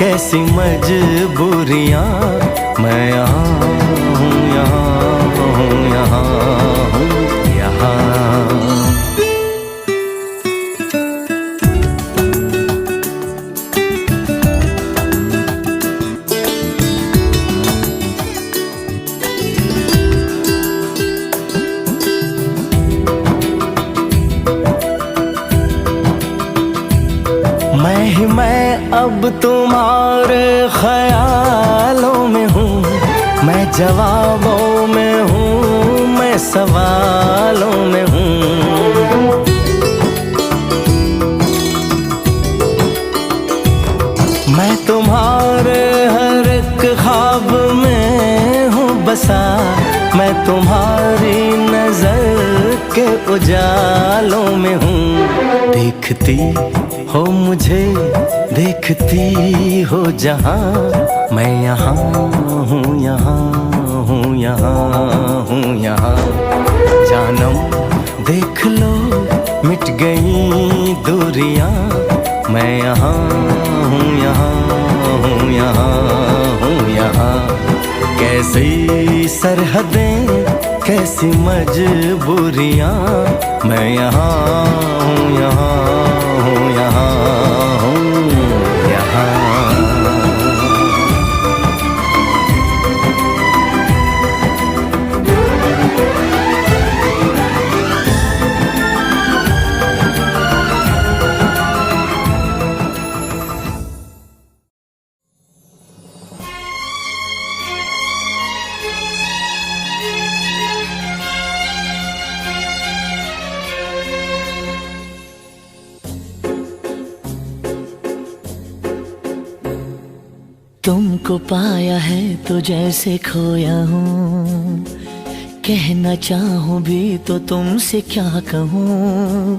कैसी मजबूरियां, मैं यहाँ हूँ, यहाँ हूँ, यहाँ हूँ, यहाँ। मैं ही मैं अब तुम्हारे ख्यालों में हूँ, मैं जवाबों में हूँ, मैं सवालों में हूँ। मैं तुम्हारे हर एक ख्वाब में हूँ बसा, मैं तुम्हारी नजर के उजालों में हूँ। देखती हो मुझे, देखती हो जहाँ, मैं यहाँ हूँ, यहाँ हूँ, यहाँ हूँ, यहाँ। जानम देख लो मिट गई दूरियां, मैं यहाँ हूँ, यहाँ हूँ, यहाँ हूँ, यहाँ। कैसी सरहदें, कैसी मजबूरियां, मैं यहाँ हूँ, यहाँ हूँ, यहाँ हूँ, यहाँ। तुमको पाया है तो जैसे खोया हूँ, कहना चाहूँ भी तो तुमसे क्या कहूँ।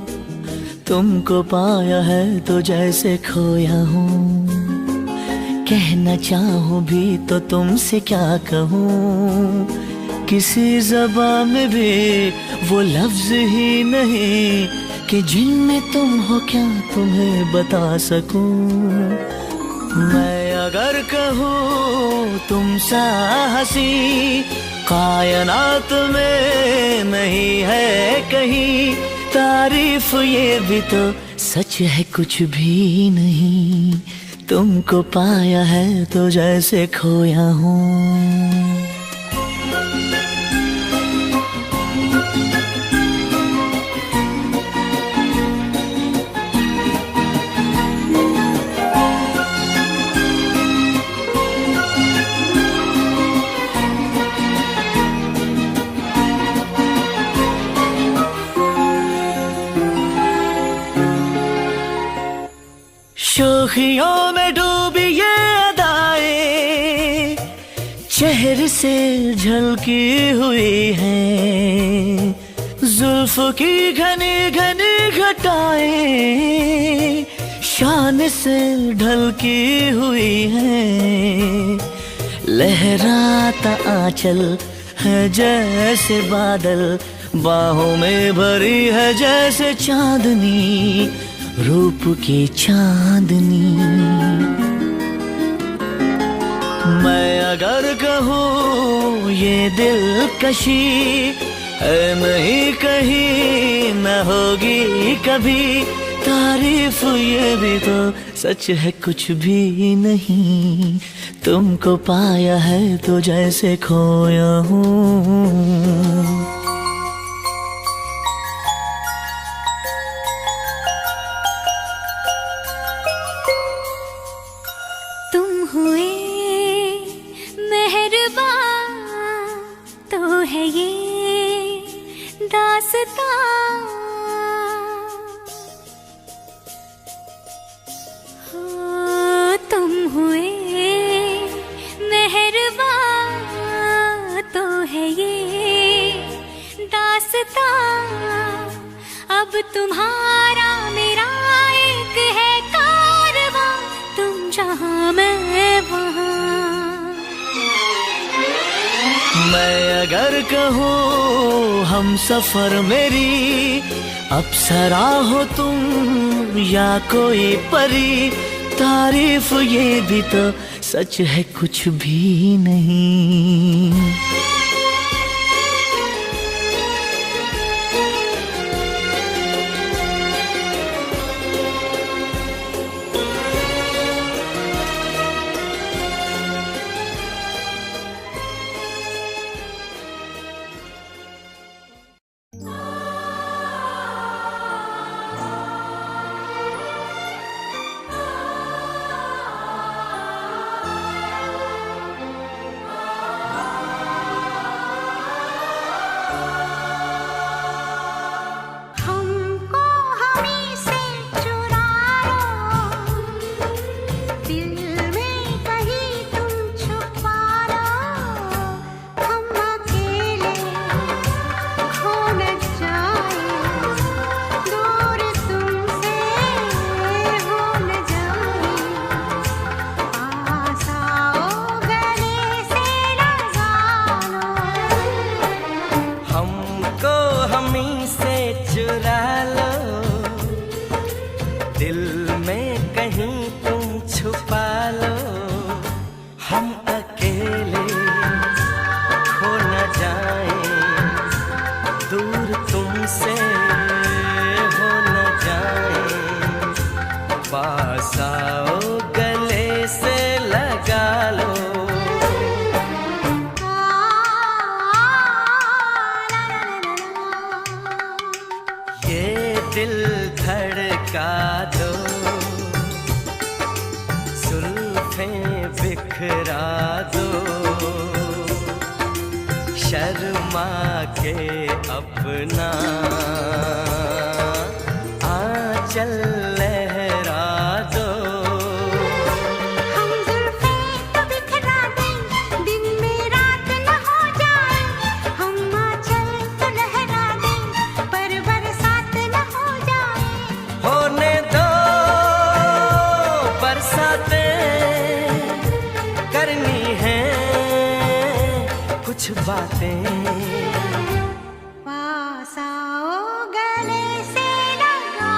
तुमको पाया है तो जैसे खोया हूँ, कहना चाहूँ भी तो तुमसे क्या कहूँ। किसी ज़बान में भी वो लफ्ज़ ही नहीं कि जिनमें तुम हो क्या तुम्हें बता सकूँ। मैं अगर कहूँ तुम सा हंसी कायनात में नहीं है कहीं, तारीफ ये भी तो सच है कुछ भी नहीं। तुमको पाया है तो जैसे खोया हूँ। शोखियों में डूबी ये अदाएं चेहरे से झलकी हुई हैं, जुल्फ की घनी घनी घटाएं शान से ढलकी हुई हैं। लहराता आंचल है जैसे बादल, बाहों में भरी है जैसे चांदनी, रूप की चांदनी। मैं अगर कहूँ ये दिलकशी है नहीं कहीं न होगी कभी, तारीफ ये भी तो सच है कुछ भी नहीं। तुमको पाया है तो जैसे खोया हूँ। है ये दास्तां, हो तुम हुए मेहरबान, तो है ये दास्तां। अब तुम्हारा मेरा एक है कारवां, तुम जहां मैं वहां। मैं अगर कहूँ हम सफर मेरी, अप्सरा हो तुम या कोई परी, तारीफ ये भी तो सच है कुछ भी नहीं। हमको हमी से चुरा लो, दिल में कहीं तुम छुपा लो, हम अकेले खो न जाए, दूर तुमसे हो न जाए, पास आओ गले से लगा लो। हमको हमी से चुरा लो, दिल में कहीं तुम छुपा लो, हम अकेले खो न जाए, दूर तुमसे हो न जाए, पास आओ गले से लगा लो। ये दिल धड़का दो, जुल्फें बिखरा दो, शर्मा के अपना आंचल लहरा दो। हम जुल्फें तो बिखरा दें, दिन में रात न हो जाए, हम आंचल तो लहरा दें, पर बरसात न हो जाए। होने दो बरसातें, करनी है कुछ बातें, पास आओ गले से लगा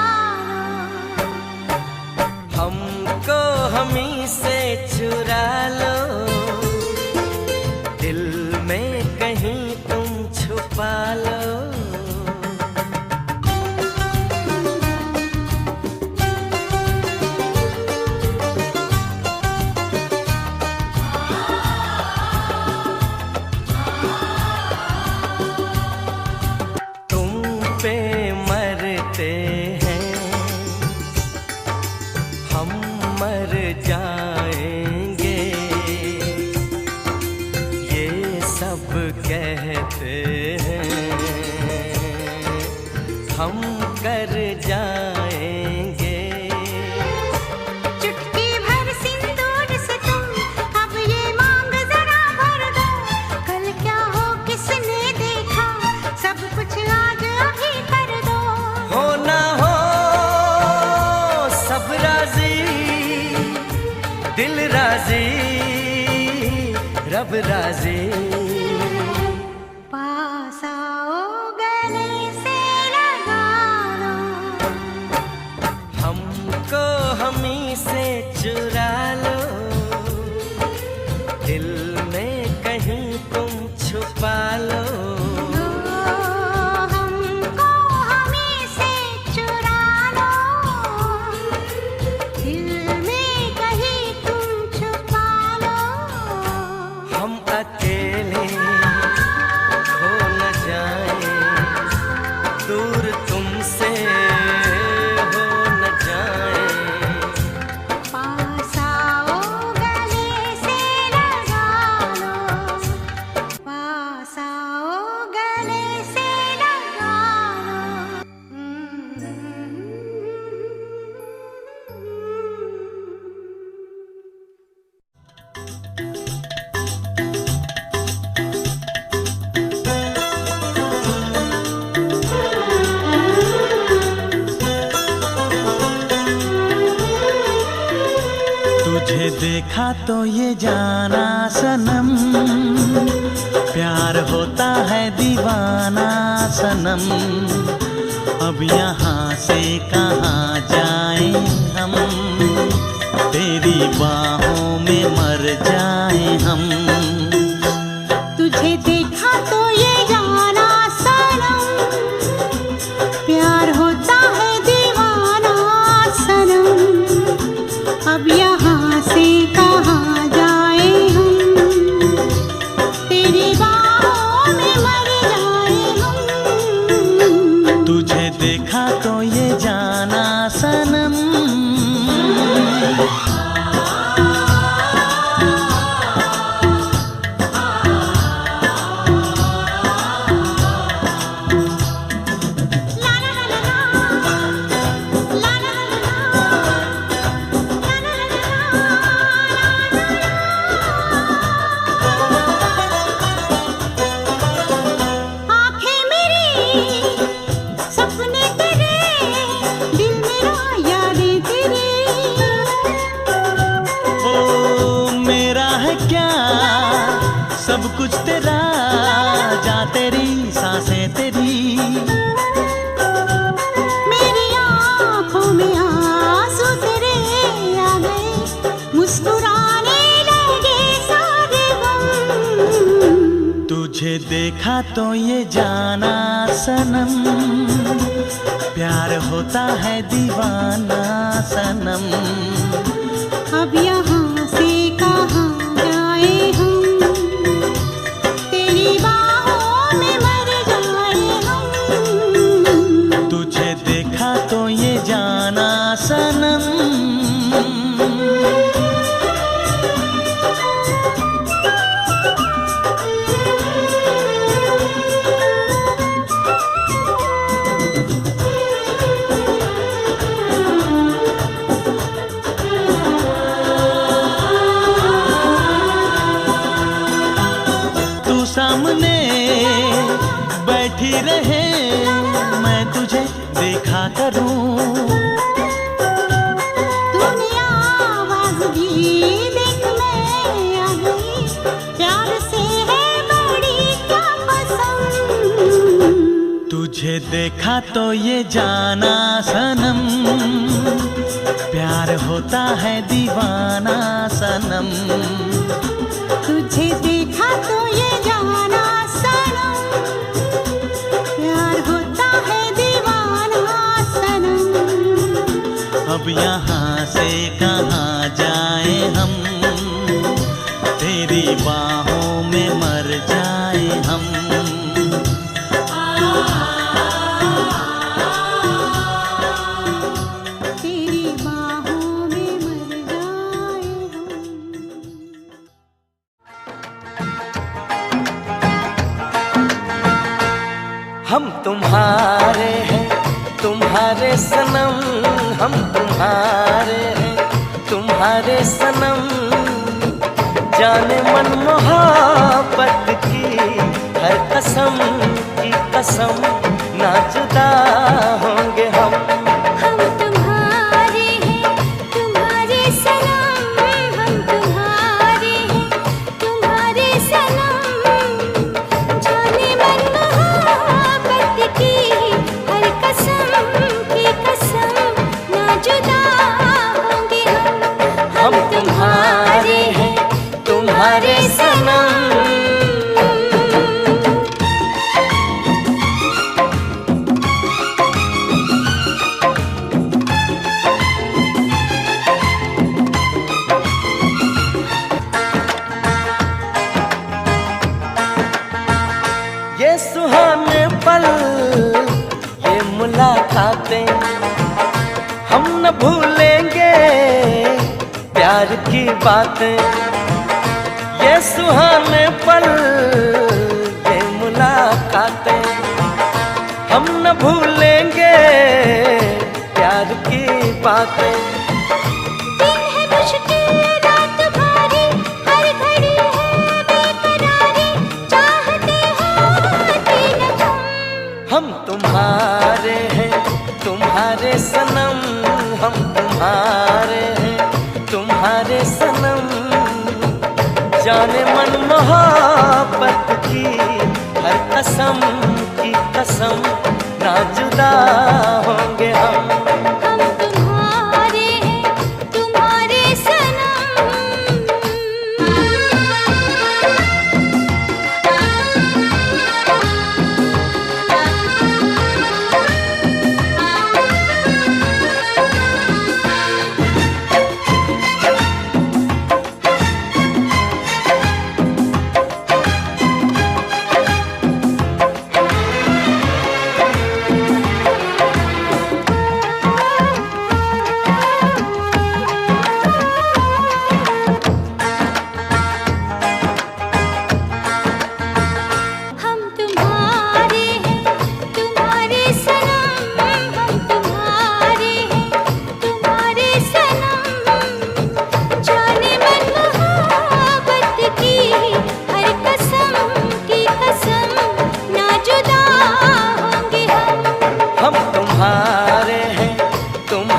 लो। हमको हमी से चुरा लो, दिल में कहीं तुम छुपा लो। तुम पे मरते हैं, हम मर जाएंगे, ये सब कहते हैं, हम कर जाएंगे। चुटकी भर सिंदूर से तुम अब ये मांग जरा भर दो, कल क्या हो किसने देखा, सब कुछ आज अभी कर दो। हो ना हो सब राजी, दिल राजी, रब राजी, पास आओ गले से लगा लो। हमको हमी से चुरा लो, दिल में कहीं तुम छुपा लो। हमको हमी से चुरा लो, दिल में कहीं तुम छुपा लो, हम अकेले खो न जाए, दूर तुमसे हो न जाए, पास आओ गले से लगा लो, पास आओ गले से लगा लो। तुझे देखा तो ये जाना सनम, प्यार होता है दीवाना सनम। अब यहाँ से कहाँ जाएं हम, तेरी बाहों में मर जाए हम। तुझे देखा तो ये जाना सनम, प्यार होता है दीवाना सनम। अब यहाँ से कहाँ जाए हम, तेरी बाहों में मर जाए हम। तुझे देखा तो ये जाना सनम। सब कुछ तेरा, जा तेरी सांसें तेरी। मेरी आँखों में आंसू तेरे आ गए, मुस्कुराने लगे सारे गम। तुझे देखा तो ये जाना सनम, प्यार होता है दीवाना सनम। अब यहाँ से कहाँ जाए हम, तेरी बाहों में मर जाए हम। तुझे देखा तो ये जाना सनम। सामने बैठी रहे, मैं तुझे देखा करूं। तूने आवाज भी देख मैं आ गई, प्यार से है बड़ी क्या पसंद। तुझे देखा तो ये जाना सनम, प्यार होता है दीवाना सनम। तुझे देखा तो ये जाना सनम, प्यार होता है दीवाना सनम। अब यहाँ से कहाँ जाए हम, तेरी बाहों में मर जाए हम। तेरी बाहों में मर जाए हम तुम्हारे हैं तुम्हारे सनम, हम तुम्हारे हैं तुम्हारे सनम। जाने मन मोहब्बत की हर कसम की कसम, ना जुदा होंगे हम। हम तुम्हारे हैं तुम्हारे सनम, हम तुम्हारे हैं तुम्हारे सनम। जाने मन मोहब्बत की हर कसम की कसम, ना जुदा होंगे हम। हम तुम्हारे हैं तुम्हारे सनम। ये सुहाने पल, ये मुलाकातें, हम न भूलेंगे प्यार की बातें। ये सुहाने पल, ये मुलाकातें, हम न भूलेंगे प्यार की बातें। दिन है मुश्किल रात भारी, हर घड़ी है बेकरारी, चाहते होती न तुम। हम तुम्हारे हैं तुम्हारे सनम, हम तुम्हारे हैं तुम्हारे सनम। जाने मन मोहब्बत की हर कसम की कसम, ना जुदा होंगे हम। हम तुम्हारे हैं तुम्हारे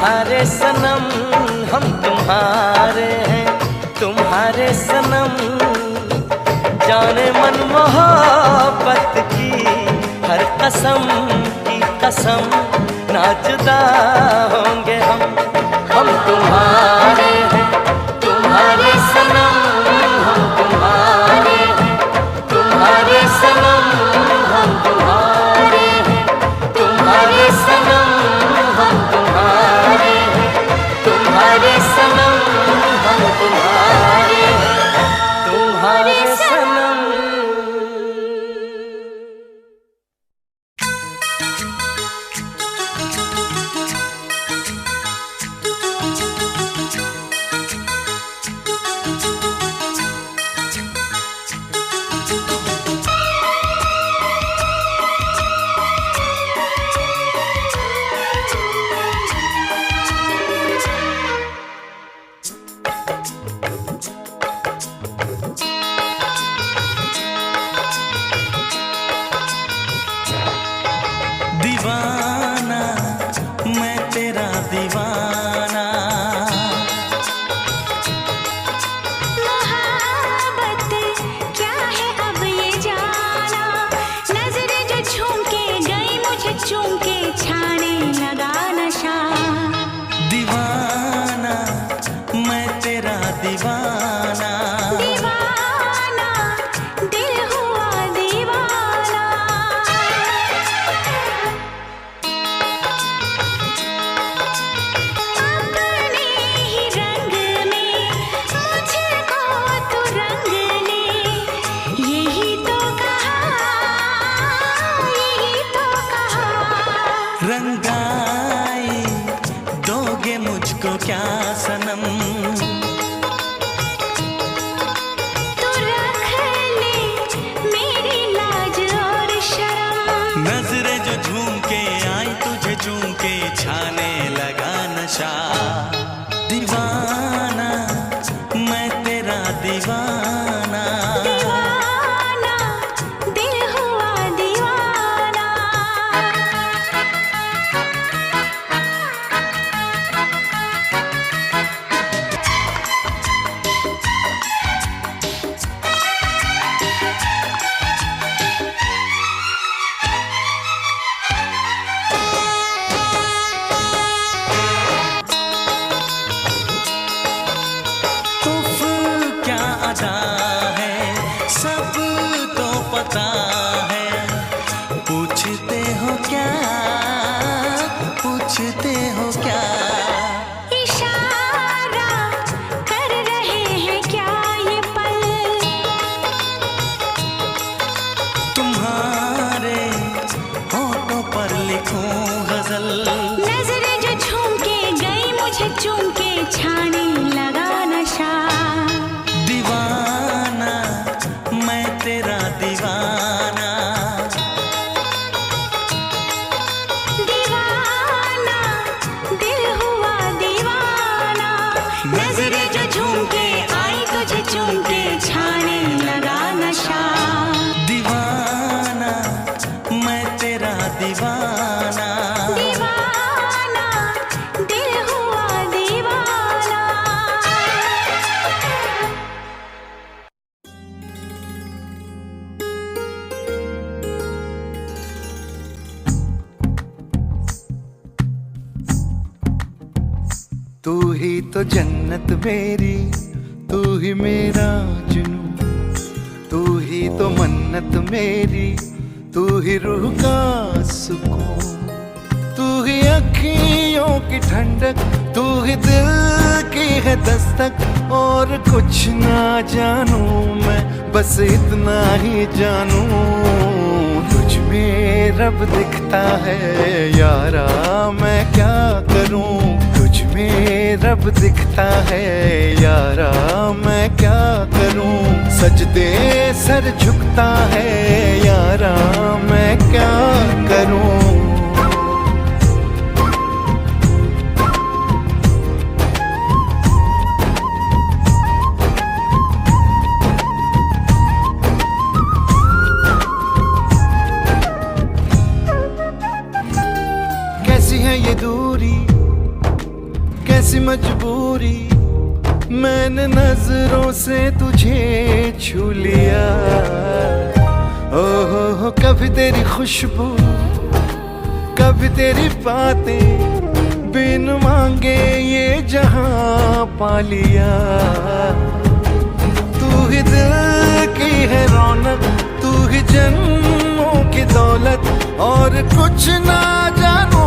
तुम्हारे सनम हम तुम्हारे हैं, तुम्हारे सनम। जाने मन मोहब्बत की हर कसम की कसम, ना जुदा होंगे हम तुम्हारे हैं, तुम्हारे सनम। हम तुम्हारे हैं, तुम्हारे सनम। हम तुम्हारे हैं, तुम्हारे सनम। हम तुम्हारे हैं, तुम्हारे सनम। हम तुम्हारे हैं, तुम्हारे सनम। दीवाना मैं तेरा दीवाना, मोहब्बत क्या है अब ये जाना, नजर जो झूम के गई मुझे चूम के छाने लगा नशा। दीवाना मैं तेरा दीवाना, दीवाना दिल हुआ दीवाना, अपने ही रंग में मुझको तू रंग ले, यही तो कहा, यही तो कहा। रंगाई दोगे मुझको क्या सनम, तू रख ले मेरी लाज और शर्म, नजरें जो झूम के आई तुझे चूम के छाने लगा नशा। दीवाना मैं तेरा दीवाना, दीवाना दिल हुआ दीवाना। उफ क्या अदा है सब तो पता है, पूछते हो क्या, पूछते हो क्या। इशारा कर रहे हैं क्या ये पल, तुम्हारे होठों पर लिखूं गजल, नजरें जो झूम के गई मुझे चूम के छाने लगा नशा। दीवाना मैं तेरा दीवाना, दीवाना दिल हुआ दीवाना, नजरें जो झूम के आई तुझे चूम के छाने लगा नशा। दीवाना मैं तेरा दीवाना, दीवाना दिल हुआ दीवाना। तू ही तो जन्नत मेरी, तू ही मेरा जुनून, तू ही तो मन्नत मेरी, तू ही रूह का सुकून, तू ही अखियों की ठंडक, तू ही दिल की है दस्तक। और कुछ ना जानू मैं, बस इतना ही जानू, तुझ में रब दिखता है यारा, मैं क्या करूं। तुझ में रब दिखता है यारा, मैं क्या करूं। सजदे सर झुकता है यारा, मैं क्या करूं। कैसी है ये दूरी, कैसी मजबूरी, मैंने नजरों से तुझे छू लिया। ओहो कभी तेरी खुशबू, कभी तेरी बातें, बिन मांगे ये जहां पा लिया। तू ही दिल की है रौनक, तू ही जन्मों की दौलत, और कुछ ना जानू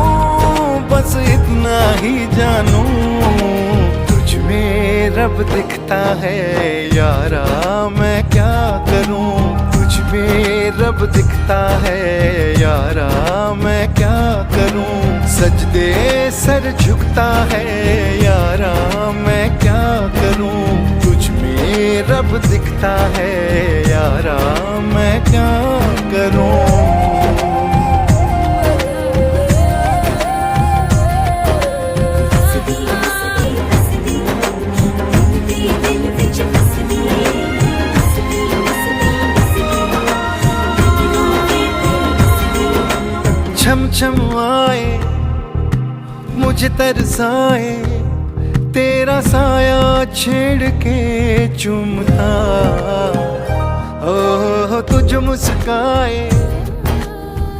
बस इतना ही जानू, तुझ में रब दिखता है यारा मैं क्या करूं। तुझ में रब दिखता है यारा मैं क्या करूं। सजदे सर झुकता है यारा मैं क्या करूं। तुझ में रब दिखता है यारा मैं क्या करूं। छम छम आए मुझे तरसाए, तेरा साया छेड़ के चूमता। ओह तुझ मुस्काए,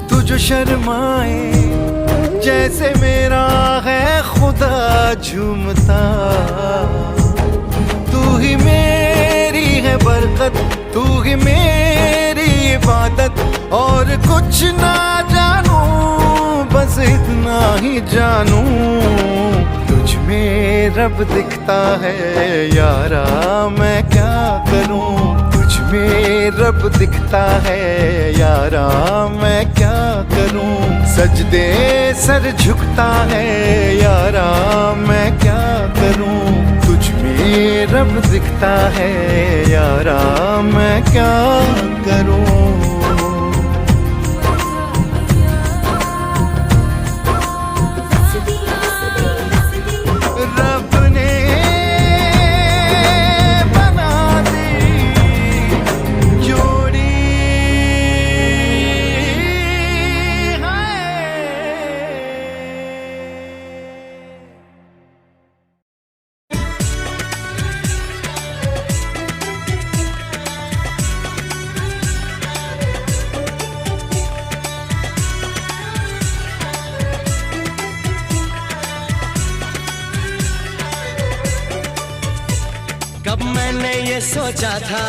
तुझ शर्माए, जैसे मेरा है खुदा झूमता। तू ही मेरी है बरकत, तू ही मेरी इबादत, और कुछ ना जानू बस इतना ही जानू। तुझ में रब दिखता है यारा मैं क्या करूं। तुझ में रब दिखता है यारा मैं क्या करूं। सजदे सर झुकता है यारा मैं क्या करूं। तुझ में रब दिखता है यारा मैं क्या करूं। कब मैंने ये सोचा था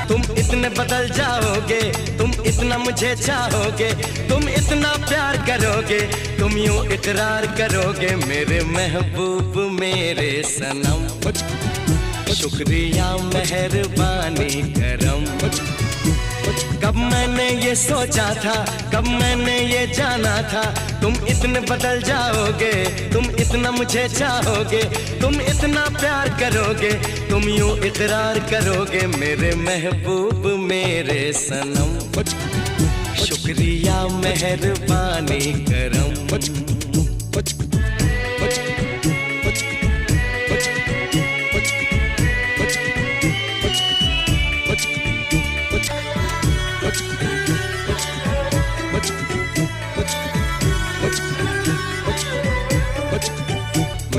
तुम इतने बदल जाओगे, तुम इतना मुझे चाहोगे, तुम इतना प्यार करोगे, तुम यूं इकरार करोगे मेरे महबूब मेरे सनम। शुक्रिया मेहरबानी करम। कब मैंने ये सोचा था, कब मैंने ये जाना था, तुम इतने बदल जाओगे, तुम इतना मुझे चाहोगे, तुम इतना प्यार करोगे, तुम यूं इकरार करोगे मेरे महबूब मेरे सनम। शुक्रिया मेहरबानी करम।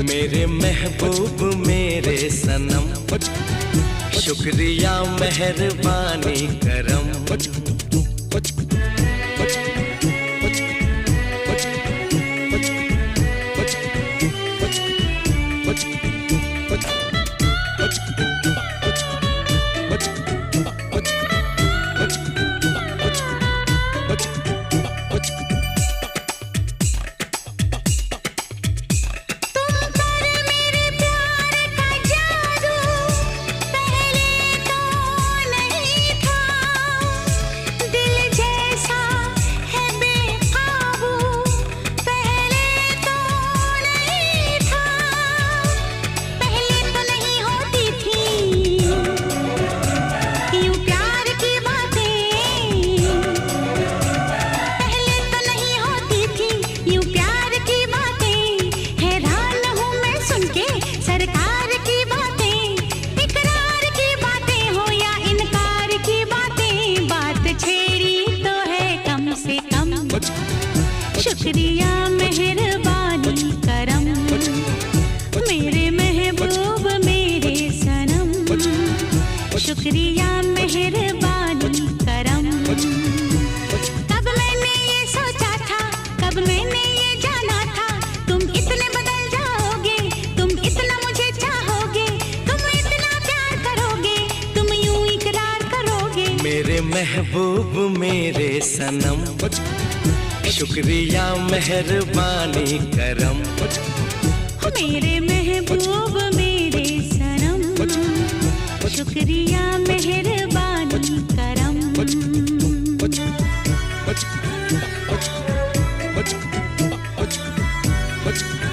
मेरे महबूब मेरे सनम। शुक्रिया मेहरबानी करम। महबूब मेरे सनम, शुक्रिया मेहरबानी करम। मेरे महबूब मेरे सनम, शुक्रिया मेहरबानी करम। What?